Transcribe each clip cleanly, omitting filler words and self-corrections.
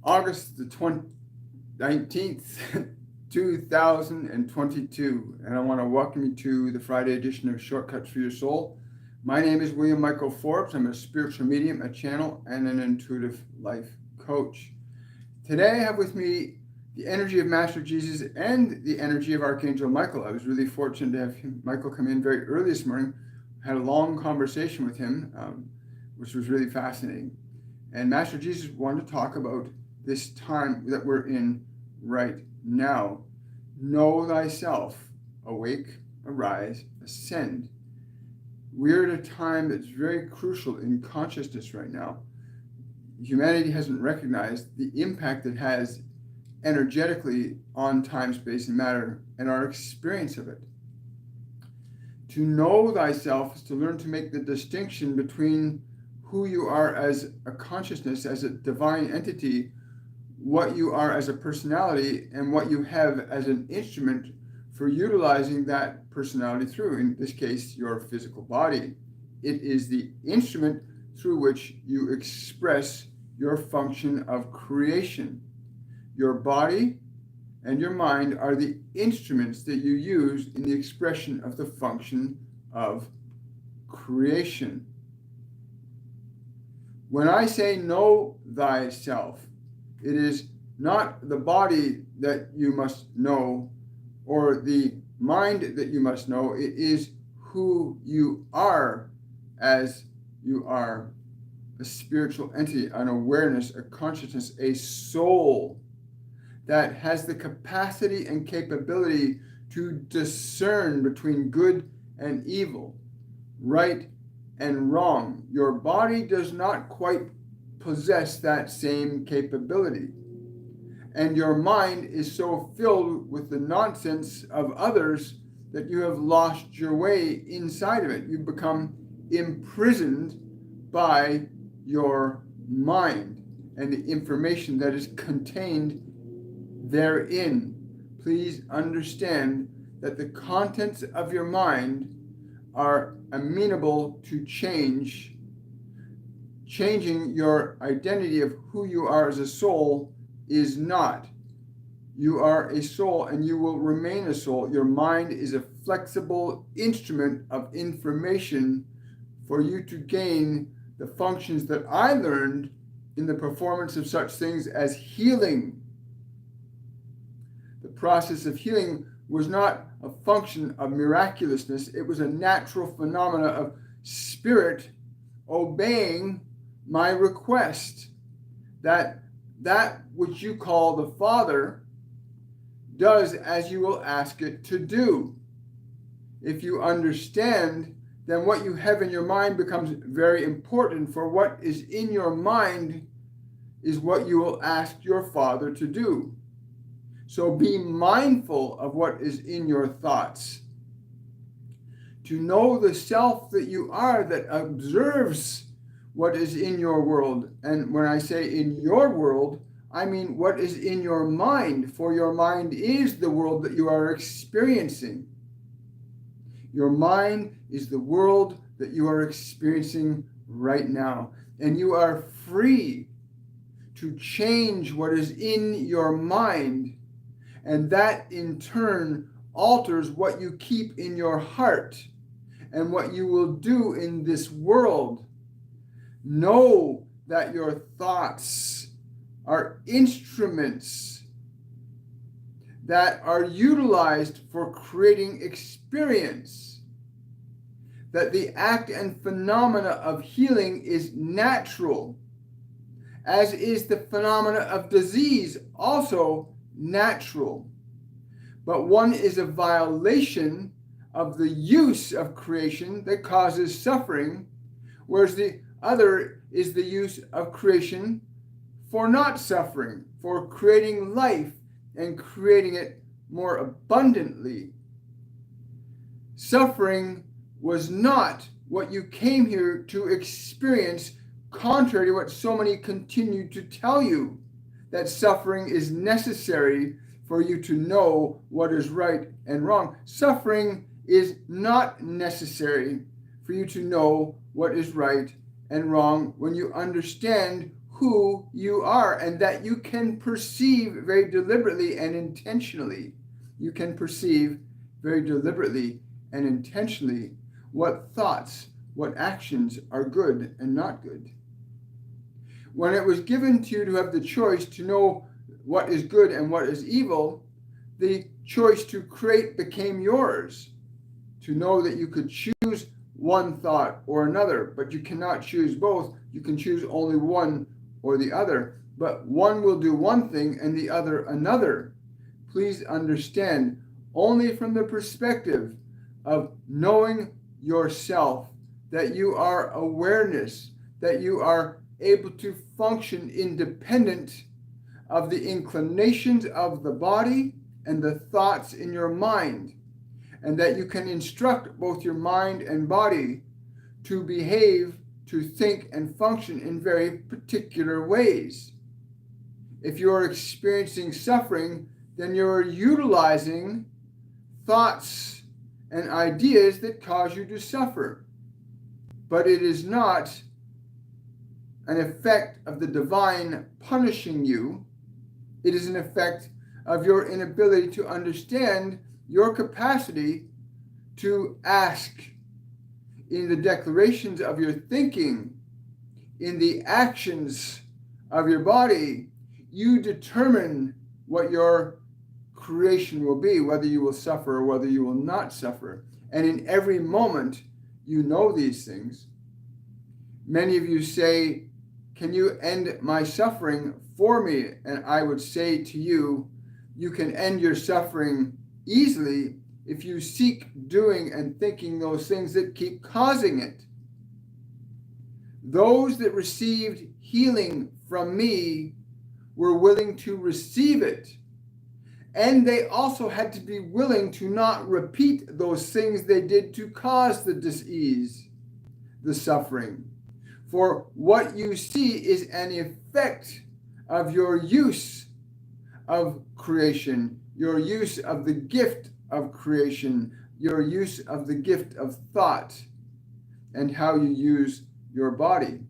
August the 19th, 2022. And I want to welcome you to the Friday edition of Shortcuts for Your Soul. My name is William Michael Forbes. I'm a spiritual medium, a channel, and an intuitive life coach. Today I have with me the energy of Master Jesus and the energy of Archangel Michael. I was really fortunate to have Michael come in very early this morning. I had a long conversation with him, which was really fascinating. And Master Jesus wanted to talk about this time that we're in right now. Know thyself, awake, arise, ascend. We're at a time that's very crucial in consciousness right now. Humanity hasn't recognized the impact it has energetically on time, space, and matter and our experience of it. To know thyself is to learn to make the distinction between who you are as a consciousness, as a divine entity, what you are as a personality, and what you have as an instrument for utilizing that personality through, in this case, your physical body. It is the instrument through which you express your function of creation. Your body and your mind are the instruments that you use in the expression of the function of creation. When I say know thyself, it is not the body that you must know or the mind that you must know. It is who you are as you are a spiritual entity, an awareness, a consciousness, a soul that has the capacity and capability to discern between good and evil, right and wrong. Your body does not quite possess that same capability. And your mind is so filled with the nonsense of others that you have lost your way inside of it. You become imprisoned by your mind and the information that is contained therein. Please understand that the contents of your mind are amenable to change. Changing your identity of who you are as a soul is not. You are a soul and you will remain a soul. Your mind is a flexible instrument of information for you to gain the functions that I learned in the performance of such things as healing. The process of healing was not a function of miraculousness. It was a natural phenomena of spirit obeying my request that which you call the Father does as you will ask it to do. If you understand, then what you have in your mind becomes very important, for what is in your mind is what you will ask your Father to do. So be mindful of what is in your thoughts. To know the self that you are that observes what is in your world. And when I say in your world, I mean what is in your mind, for your mind is the world that you are experiencing. Your mind is the world that you are experiencing right now. And you are free to change what is in your mind. And that in turn alters what you keep in your heart and what you will do in this world. Know that your thoughts are instruments that are utilized for creating experience. That the act and phenomena of healing is natural, as is the phenomena of disease also natural. But one is a violation of the use of creation that causes suffering, whereas the other is the use of creation for not suffering, for creating life and creating it more abundantly. Suffering was not what you came here to experience, contrary to what so many continue to tell you, that suffering is necessary for you to know what is right and wrong. Suffering is not necessary for you to know what is right and wrong when you understand who you are, and that you can perceive very deliberately and intentionally. You can perceive very deliberately and intentionally what thoughts, what actions are good and not good. When it was given to you to have the choice to know what is good and what is evil, the choice to create became yours. To know that you could choose one thought or another, but you cannot choose both. You can choose only one or the other, but one will do one thing and the other another. Please understand, only from the perspective of knowing yourself, that you are awareness, that you are able to function independent of the inclinations of the body and the thoughts in your mind, and that you can instruct both your mind and body to behave, to think, and function in very particular ways. If you are experiencing suffering, then you're utilizing thoughts and ideas that cause you to suffer. But it is not an effect of the divine punishing you. It is an effect of your inability to understand your capacity to ask in the declarations of your thinking, in the actions of your body. You determine what your creation will be, whether you will suffer or whether you will not suffer. And in every moment, you know these things. Many of you say, "Can you end my suffering for me?" And I would say to you, you can end your suffering easily if you seek doing and thinking those things that keep causing it. Those that received healing from me were willing to receive it. And they also had to be willing to not repeat those things they did to cause the disease, the suffering. For what you see is an effect of your use of creation, your use of the gift of creation, your use of the gift of thought, and how you use your body.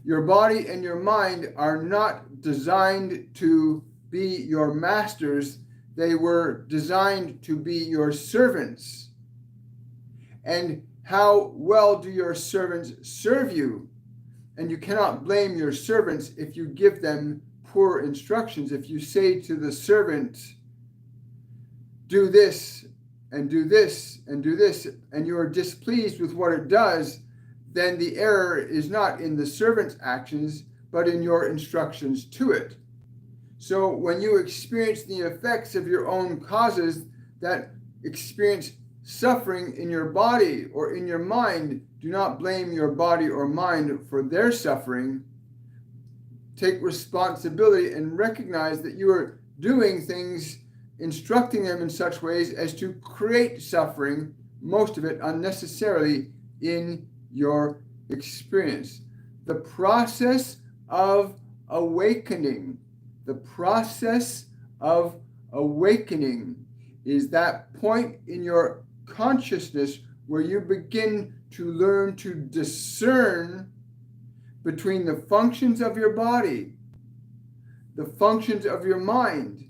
Your body and your mind are not designed to be your masters. They were designed to be your servants. And how well do your servants serve you? And you cannot blame your servants if you give them poor instructions. If you say to the servant, "Do this and do this and do this," and you are displeased with what it does, then the error is not in the servant's actions, but in your instructions to it. So when you experience the effects of your own causes that experience suffering in your body or in your mind, do not blame your body or mind for their suffering. Take responsibility and recognize that you are doing things, instructing them in such ways as to create suffering, most of it unnecessarily, in your experience. The process of awakening, is that point in your consciousness where you begin to learn to discern between the functions of your body, the functions of your mind,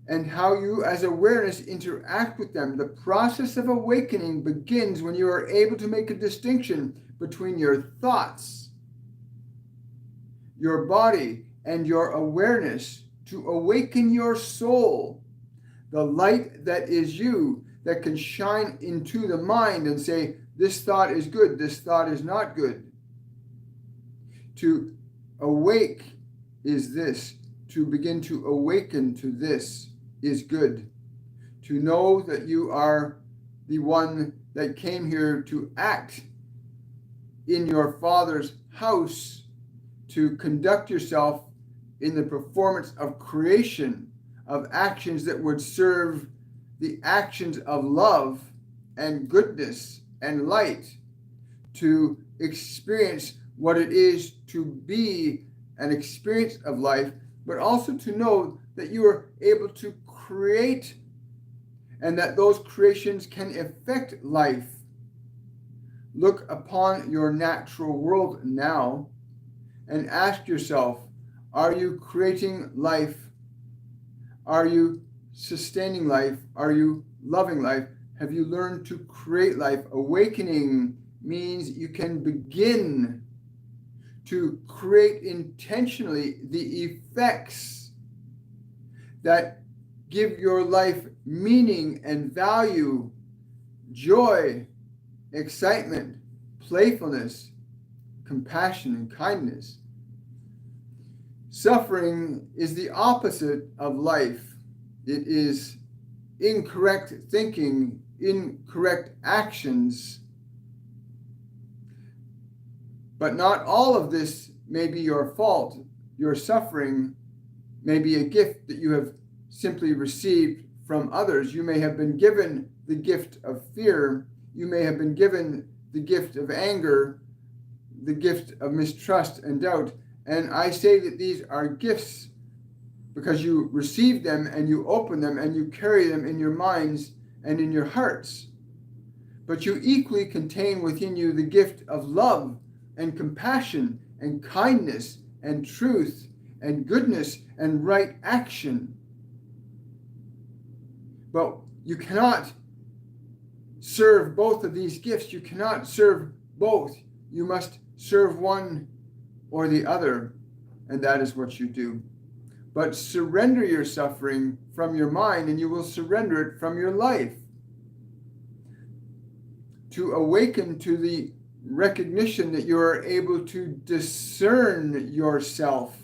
and how you as awareness interact with them. The process of awakening begins when you are able to make a distinction between your thoughts, your body, and your awareness, to awaken your soul, the light that is you, that can shine into the mind and say, this thought is good, this thought is not good. To awake is this, to begin to awaken to this is good. To know that you are the one that came here to act in your Father's house, to conduct yourself in the performance of creation, of actions that would serve the actions of love and goodness and light, to experience what it is to be an experience of life, but also to know that you are able to create and that those creations can affect life. Look upon your natural world now and ask yourself, are you creating life? Are you sustaining life? Are you loving life? Have you learned to create life? Awakening means you can begin to create intentionally the effects that give your life meaning and value, joy, excitement, playfulness, compassion, and kindness. Suffering is the opposite of life. It is incorrect thinking, incorrect actions. But not all of this may be your fault. Your suffering may be a gift that you have simply received from others. You may have been given the gift of fear. You may have been given the gift of anger, the gift of mistrust and doubt. And I say that these are gifts because you receive them and you open them and you carry them in your minds and in your hearts. But you equally contain within you the gift of love and compassion and kindness and truth and goodness and right action. But you cannot serve both of these gifts. You cannot serve both. You must serve one or the other, and that is what you do. But surrender your suffering from your mind, and you will surrender it from your life. To awaken to the recognition that you are able to discern yourself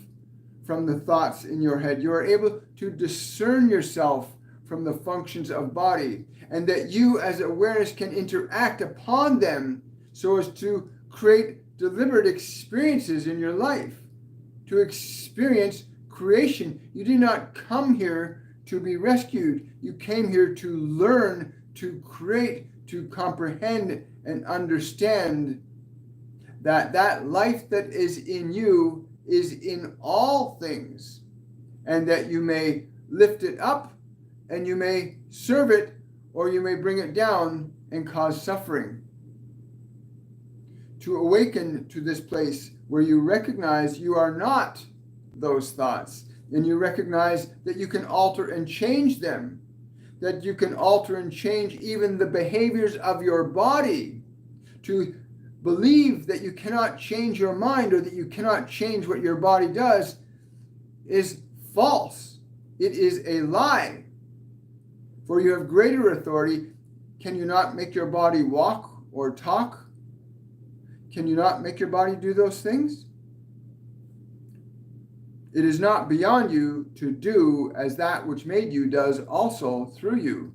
from the thoughts in your head. You are able to discern yourself from the functions of body, and that you as awareness can interact upon them so as to create deliberate experiences in your life, to experience creation. You did not come here to be rescued. You came here to learn, to create, to comprehend and understand that life that is in you is in all things, and that you may lift it up and you may serve it, or you may bring it down and cause suffering. To awaken to this place where you recognize you are not those thoughts, and you recognize that you can alter and change them, that you can alter and change even the behaviors of your body. To believe that you cannot change your mind or that you cannot change what your body does is false. It is a lie. For you have greater authority. Can you not make your body walk or talk? Can you not make your body do those things? It is not beyond you to do as that which made you does also through you.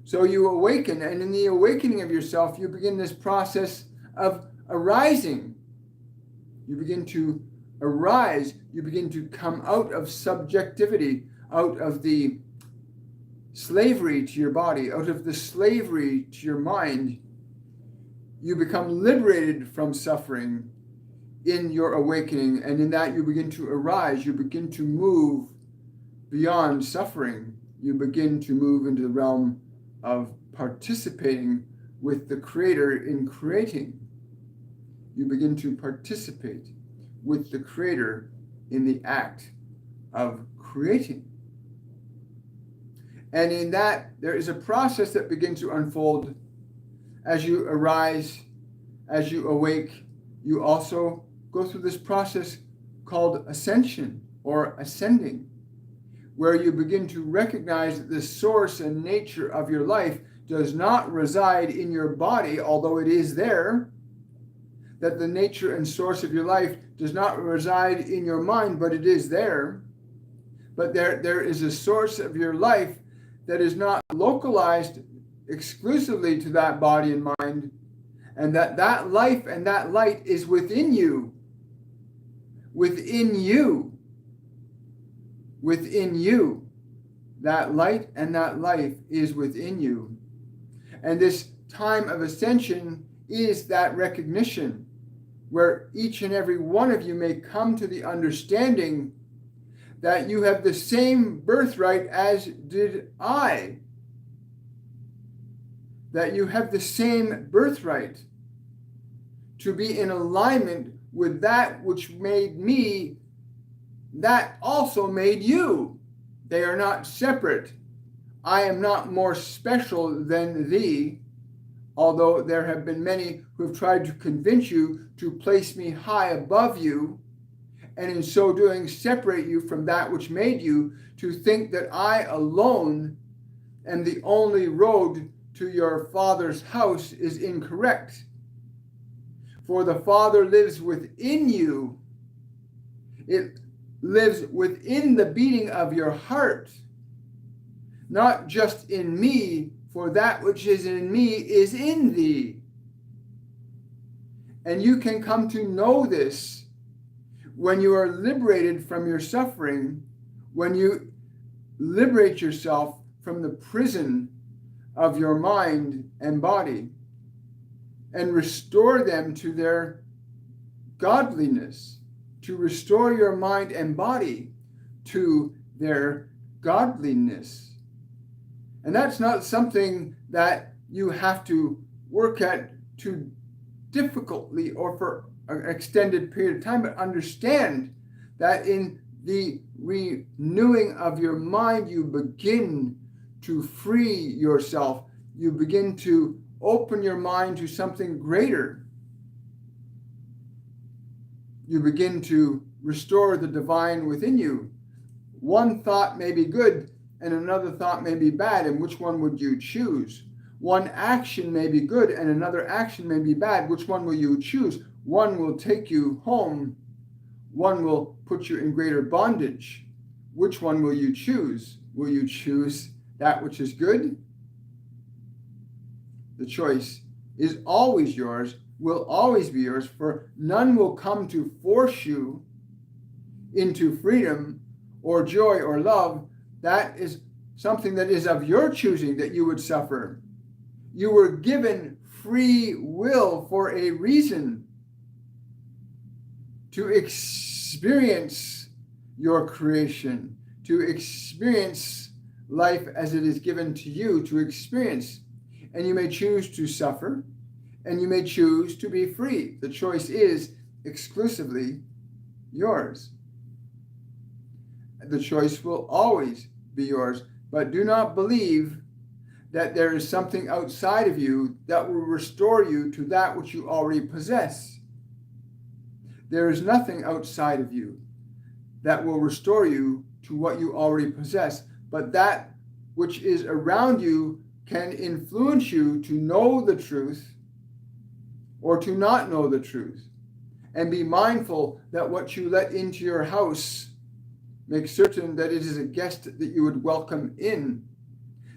So you awaken, and in the awakening of yourself, you begin this process of arising. You begin to arise. You begin to come out of subjectivity, out of the slavery to your body, out of the slavery to your mind. You become liberated from suffering in your awakening, and in that you begin to arise. You begin to move beyond suffering. You begin to move into the realm of participating with the Creator in creating. You begin to participate with the Creator in the act of creating. And in that, there is a process that begins to unfold as you arise, as you awake. You also go through this process called ascension or ascending, where you begin to recognize that the source and nature of your life does not reside in your body, although it is there, that the nature and source of your life does not reside in your mind, but it is there. But there is a source of your life that is not localized exclusively to that body and mind, and that life and that light is within you. Within you. Within you. That light and that life is within you. And this time of ascension is that recognition where each and every one of you may come to the understanding that you have the same birthright as did I. That you have the same birthright to be in alignment with that which made me, that also made you. They are not separate. I am not more special than thee, although there have been many who have tried to convince you to place me high above you, and in so doing separate you from that which made you, to think that I alone am the only road to your Father's house is incorrect. For the Father lives within you. It lives within the beating of your heart, not just in me, for that which is in me is in thee. And you can come to know this when you are liberated from your suffering, when you liberate yourself from the prison of your mind and body and restore them to their godliness, to restore your mind and body to their godliness. And that's not something that you have to work at too difficultly or for an extended period of time, but understand that in the renewing of your mind, you begin to free yourself. You begin to open your mind to something greater. You begin to restore the divine within you. One thought may be good and another thought may be bad, and which one would you choose? One action may be good and another action may be bad. Which one will you choose? One will take you home. One will put you in greater bondage. Which one will you choose? Will you choose that which is good? The choice is always yours, will always be yours, for none will come to force you into freedom or joy or love. That is something that is of your choosing that you would suffer. You were given free will for a reason, to experience your creation, to experience life as it is given to you to experience. And you may choose to suffer, and you may choose to be free. The choice is exclusively yours. The choice will always be yours, but do not believe that there is something outside of you that will restore you to that which you already possess. There is nothing outside of you that will restore you to what you already possess, but that which is around you can influence you to know the truth or to not know the truth. And be mindful that what you let into your house, make certain that it is a guest that you would welcome in,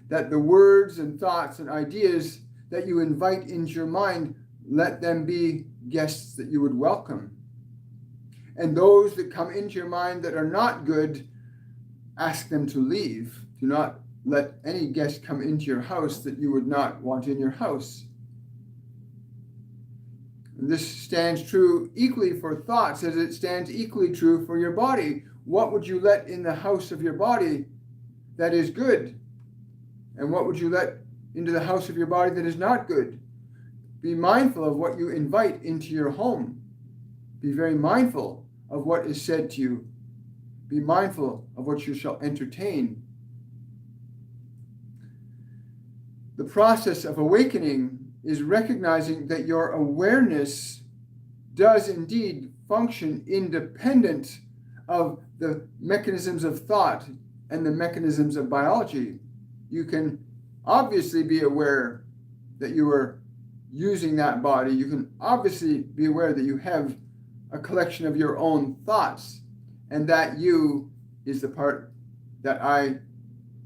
that the words and thoughts and ideas that you invite into your mind, let them be guests that you would welcome. And those that come into your mind that are not good, ask them to leave. Do not let any guest come into your house that you would not want in your house. And this stands true equally for thoughts as it stands equally true for your body. What would you let in the house of your body that is good? And what would you let into the house of your body that is not good? Be mindful of what you invite into your home. Be very mindful of what is said to you. Be mindful of what you shall entertain. The process of awakening is recognizing that your awareness does indeed function independent of the mechanisms of thought and the mechanisms of biology. You can obviously be aware that you are using that body. You can obviously be aware that you have a collection of your own thoughts, and that you is the part that I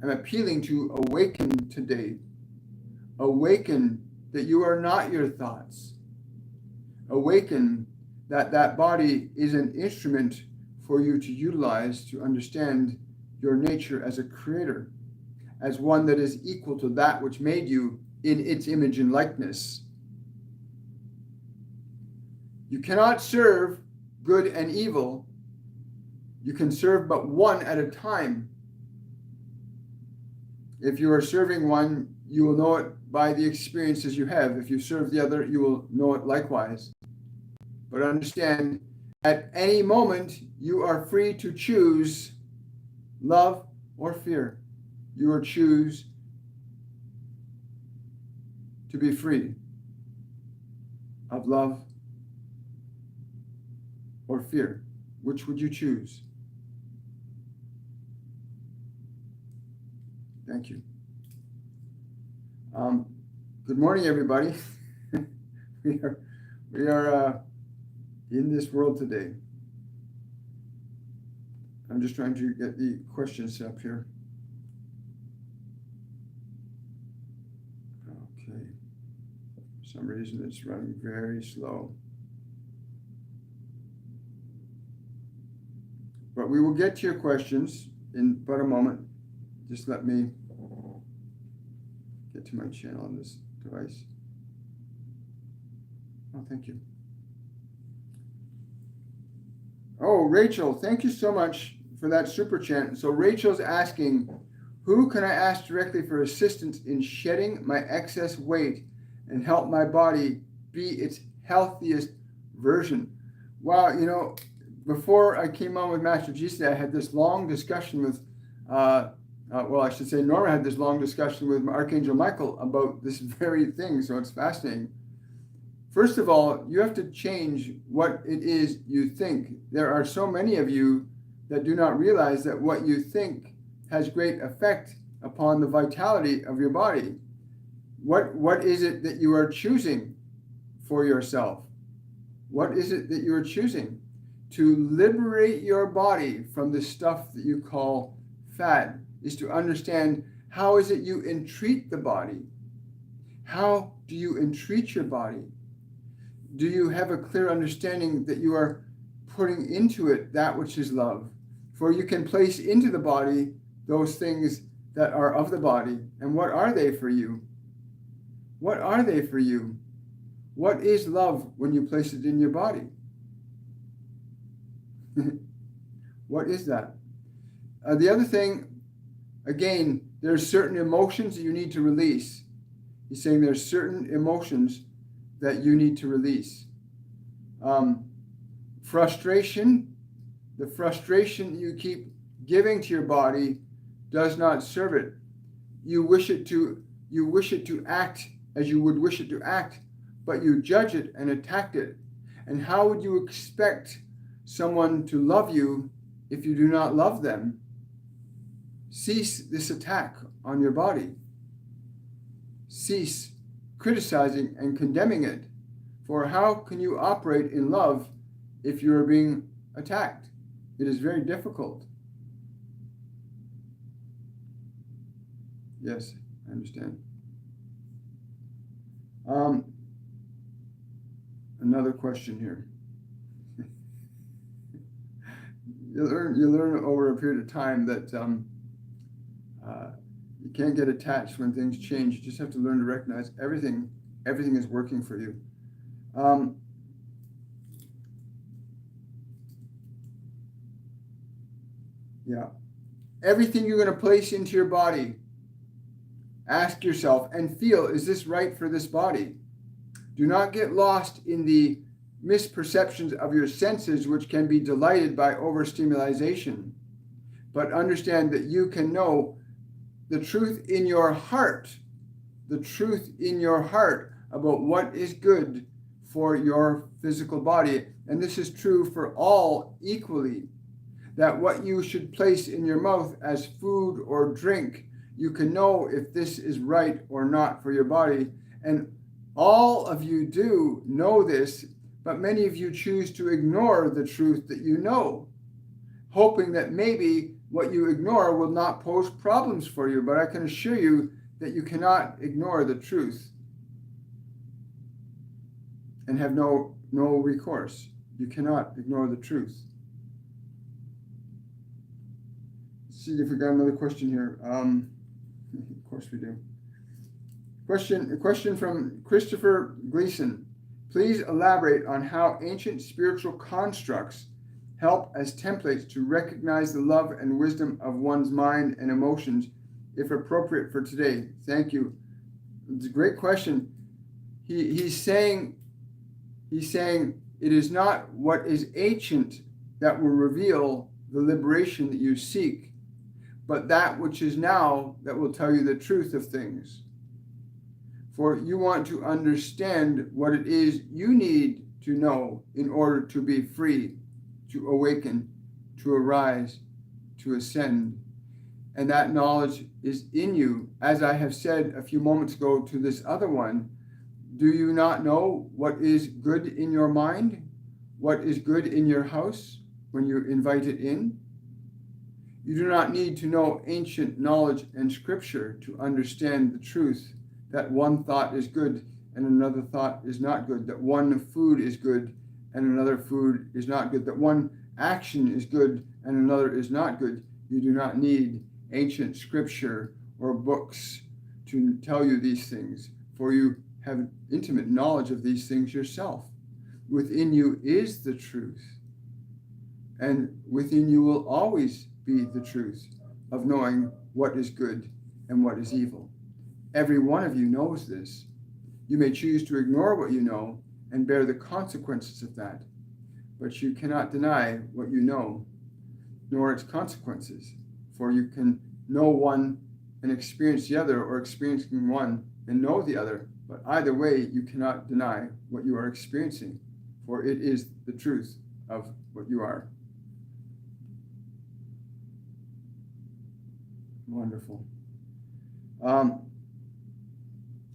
am appealing to awaken today. Awaken that you are not your thoughts. Awaken that that body is an instrument for you to utilize to understand your nature as a creator, as one that is equal to that which made you in its image and likeness. You cannot serve good and evil. You can serve but one at a time. If you are serving one, you will know it by the experiences you have. If you serve the other, you will know it likewise. But understand, at any moment, you are free to choose love or fear. You are choose to be free of love or fear. Which would you choose? Thank you. Good morning, everybody. we are in this world today. I'm just trying to get the questions up here. Okay. For some reason, it's running very slow. But we will get to your questions in but a moment. Just let me get to my channel on this device. Oh, thank you. Oh, Rachel, thank you so much for that super chat. So Rachel's asking, who can I ask directly for assistance in shedding my excess weight and help my body be its healthiest version? Wow, you know, before I came on with Master Jesus, I had this long discussion with, I should say Norma had this long discussion with Archangel Michael about this very thing, so it's fascinating. First of all, you have to change what it is you think. There are so many of you that do not realize that what you think has great effect upon the vitality of your body. What is it that you are choosing for yourself? What is it that you are choosing? To liberate your body from the stuff that you call fat is to understand how is it you entreat the body? How do you entreat your body? Do you have a clear understanding that you are putting into it that which is love? For you can place into the body those things that are of the body. And what are they for you? What are they for you? What is love when you place it in your body? What is that? The other thing, again, there's certain emotions that you need to release. He's saying there's certain emotions that you need to release. Frustration, the frustration you keep giving to your body does not serve it. You wish it to act as you would wish it to act, but you judge it and attack it. And how would you expect someone to love you if you do not love them? Cease this attack on your body. Cease criticizing and condemning it. For how can you operate in love if you are being attacked? It is very difficult. Yes, I understand. Another question here. You learn over a period of time that you can't get attached when things change. You just have to learn to recognize everything is working for you. Yeah. Everything you're going to place into your body, ask yourself and feel, is this right for this body? Do not get lost in the misperceptions of your senses, which can be delighted by overstimulation. But understand that you can know the truth in your heart, about what is good for your physical body. And this is true for all equally, that what you should place in your mouth as food or drink, you can know if this is right or not for your body. And all of you do know this, but many of you choose to ignore the truth that you know, hoping that maybe what you ignore will not pose problems for you. But I can assure you that you cannot ignore the truth and have no recourse. You cannot ignore the truth. Let's see if we got another question here. Of course we do. A question from Christopher Gleason. Please elaborate on how ancient spiritual constructs help as templates to recognize the love and wisdom of one's mind and emotions, if appropriate for today. Thank you. It's a great question. He's saying it is not what is ancient that will reveal the liberation that you seek, but that which is now that will tell you the truth of things. For you want to understand what it is you need to know in order to be free, to awaken, to arise, to ascend. And that knowledge is in you. As I have said a few moments ago to this other one, do you not know what is good in your mind? What is good in your house when you invite it in? You do not need to know ancient knowledge and scripture to understand the truth that one thought is good and another thought is not good, that one food is good and another food is not good, that one action is good and another is not good. You do not need ancient scripture or books to tell you these things, for you have intimate knowledge of these things yourself. Within you is the truth, and within you will always be the truth of knowing what is good and what is evil. Every one of you knows this. You may choose to ignore what you know and bear the consequences of that, but you cannot deny what you know, nor its consequences, for you can know one and experience the other, or experiencing one and know the other, but either way you cannot deny what you are experiencing, for it is the truth of what you are. Wonderful.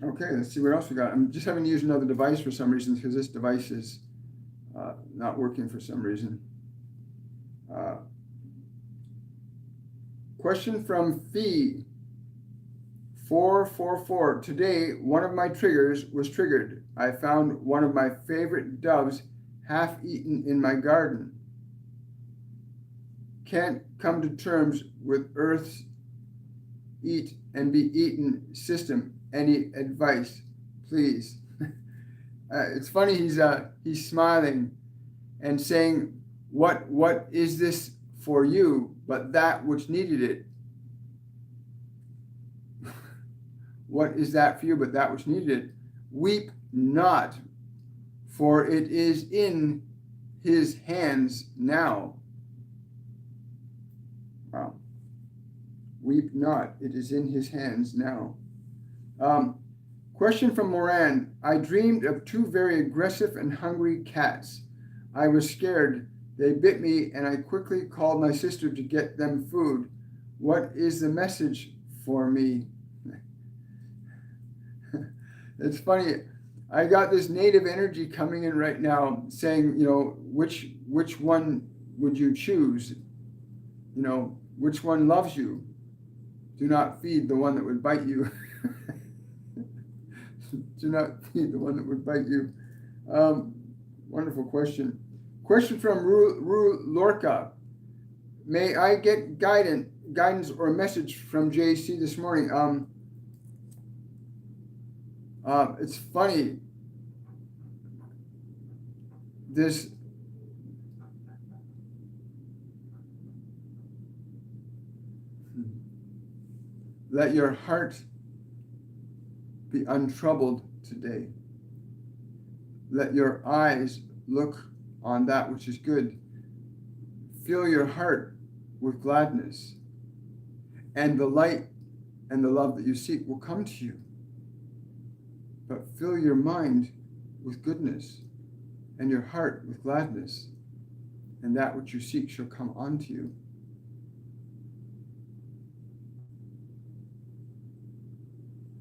Okay, let's see what else we got. I'm just having to use another device for some reason, because this device is not working for some reason. Question from Fee 444. Today, one of my triggers was triggered. I found one of my favorite doves half eaten in my garden. Can't come to terms with Earth's eat and be eaten system. Any advice, please? It's funny, he's smiling and saying, what is this for you, but that which needed it? What is that for you, but that which needed it? Weep not, for it is in his hands now. Wow. Weep not, it is in his hands now. Question from Moran. I dreamed of two very aggressive and hungry cats. I was scared. They bit me, and I quickly called my sister to get them food. What is the message for me? It's funny. I got this native energy coming in right now saying, which one would you choose? Which one loves you? Do not feed the one that would bite you. Do not feed the one that would bite you. Wonderful question. Question from Ru Lorca. May I get guidance or a message from JC this morning? It's funny. Let your heart be untroubled today. Let your eyes look on that which is good. Fill your heart with gladness, and the light and the love that you seek will come to you. But fill your mind with goodness, and your heart with gladness, and that which you seek shall come unto you.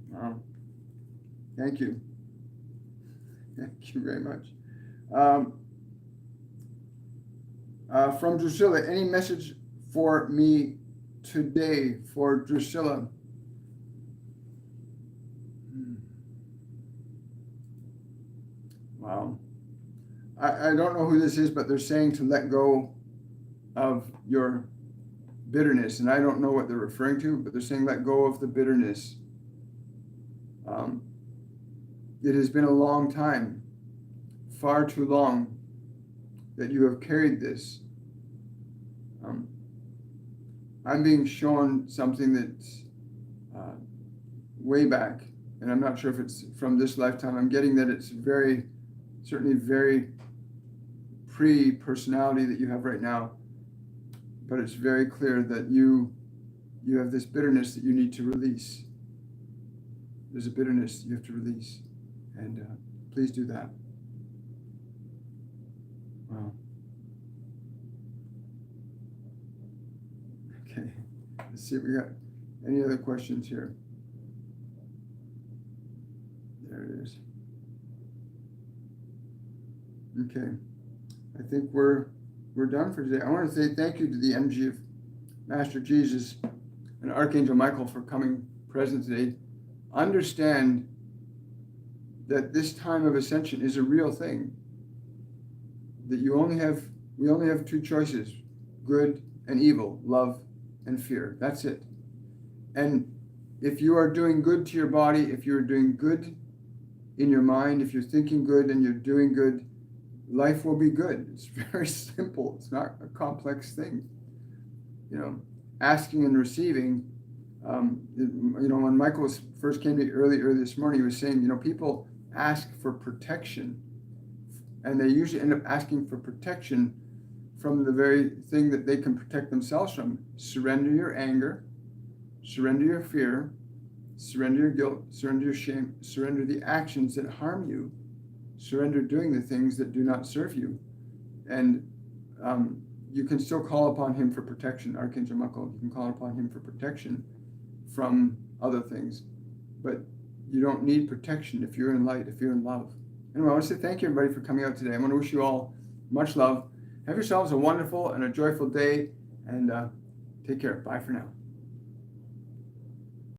Wow. Thank you. Thank you very much. From Drusilla, any message for me today for Drusilla? Wow. I don't know who this is, but they're saying to let go of your bitterness. And I don't know what they're referring to, but they're saying let go of the bitterness. It has been a long time, far too long, that you have carried this. I'm being shown something that's way back, and I'm not sure if it's from this lifetime. I'm getting that it's certainly very Capri personality that you have right now, but it's very clear that you have this bitterness that you need to release. There's a bitterness you have to release, and please do that. Wow. Okay, let's see if we got any other questions here. There it is. Okay, I think we're done for today. I want to say thank you to the energy of Master Jesus and Archangel Michael for coming present today. Understand that this time of ascension is a real thing. That we only have two choices: good and evil, love and fear. That's it. And if you are doing good to your body, if you're doing good in your mind, if you're thinking good and you're doing good, life will be good. It's very simple. It's not a complex thing. Asking and receiving. When Michael first came to me early this morning, he was saying, people ask for protection, and they usually end up asking for protection from the very thing that they can protect themselves from. Surrender your anger, surrender your fear, surrender your guilt, surrender your shame, surrender the actions that harm you, surrender doing the things that do not serve you. And you can still call upon him for protection. Archangel Michael, you can call upon him for protection from other things, but you don't need protection if you're in light, if you're in love. Anyway, I want to say thank you, everybody, for coming out today. I want to wish you all much love. Have yourselves a wonderful and a joyful day, and take care. Bye for now.